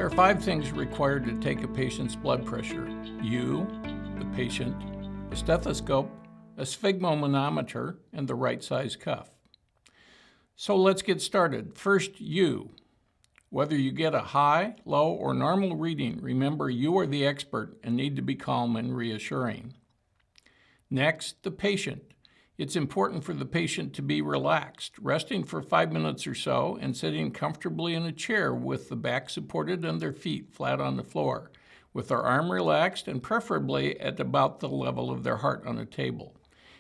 There are 5 things required to take a patient's blood pressure: you, the patient, a stethoscope, a sphygmomanometer, and the right size cuff. So let's get started. First, you. Whether you get a high, low, or normal reading, remember you are the expert and need to be calm and reassuring. Next, the patient. It's important for the patient to be relaxed, resting for 5 minutes or so and sitting comfortably in a chair with the back supported and their feet flat on the floor, with their arm relaxed and preferably at about the level of their heart on a table.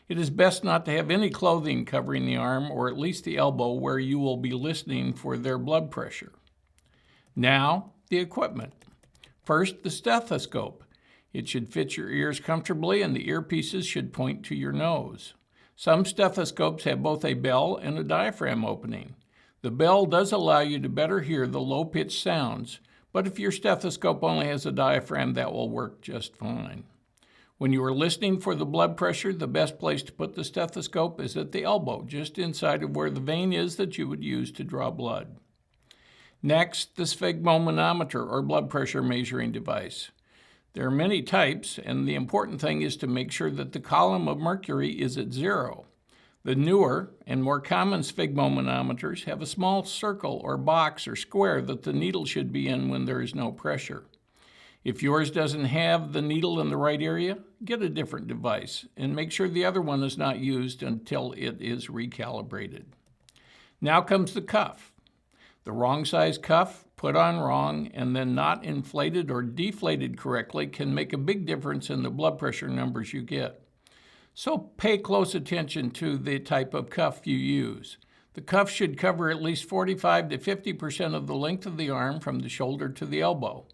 It is best not to have any clothing covering the arm or at least the elbow where you will be listening for their blood pressure. Now, the equipment. First, the stethoscope. It should fit your ears comfortably and the earpieces should point to your nose. Some stethoscopes have both a bell and a diaphragm opening. The bell does allow you to better hear the low-pitched sounds, but if your stethoscope only has a diaphragm, that will work just fine. When you are listening for the blood pressure, the best place to put the stethoscope is at the elbow, just inside of where the vein is that you would use to draw blood. Next, the sphygmomanometer or blood pressure measuring device. There are many types, and the important thing is to make sure that the column of mercury is at 0. The newer and more common sphygmomanometers have a small circle or box or square that the needle should be in when there is no pressure. If yours doesn't have the needle in the right area, get a different device and make sure the other one is not used until it is recalibrated. Now comes the cuff. The wrong size cuff, put on wrong, and then not inflated or deflated correctly can make a big difference in the blood pressure numbers you get. So pay close attention to the type of cuff you use. The cuff should cover at least 45 to 50% of the length of the arm from the shoulder to the elbow.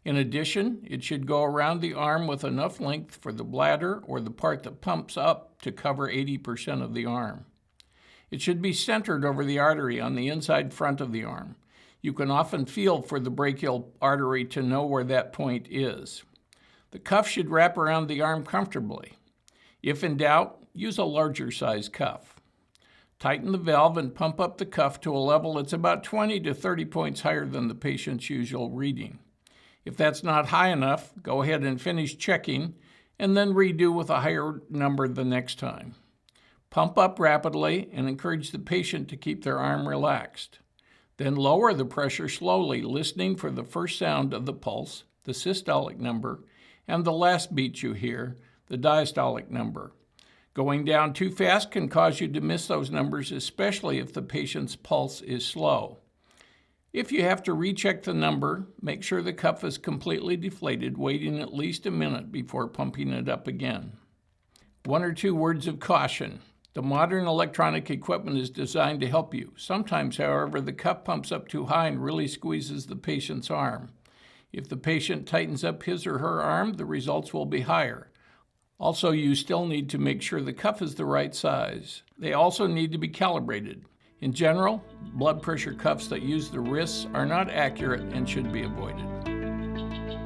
In addition, it should go around the arm with enough length for the bladder or the part that pumps up to cover 80% of the arm. It should be centered over the artery on the inside front of the arm. You can often feel for the brachial artery to know where that point is. The cuff should wrap around the arm comfortably. If in doubt, use a larger size cuff. Tighten the valve and pump up the cuff to a level that's about 20 to 30 points higher than the patient's usual reading. If that's not high enough, go ahead and finish checking and then redo with a higher number the next time. Pump up rapidly and encourage the patient to keep their arm relaxed. Then lower the pressure slowly, listening for the first sound of the pulse, the systolic number, and the last beat you hear, the diastolic number. Going down too fast can cause you to miss those numbers, especially if the patient's pulse is slow. If you have to recheck the number, make sure the cuff is completely deflated, waiting at least a minute before pumping it up again. 1 or 2 words of caution. The modern electronic equipment is designed to help you. Sometimes, however, the cuff pumps up too high and really squeezes the patient's arm. If the patient tightens up his or her arm, the results will be higher. Also, you still need to make sure the cuff is the right size. They also need to be calibrated. In general, blood pressure cuffs that use the wrists are not accurate and should be avoided.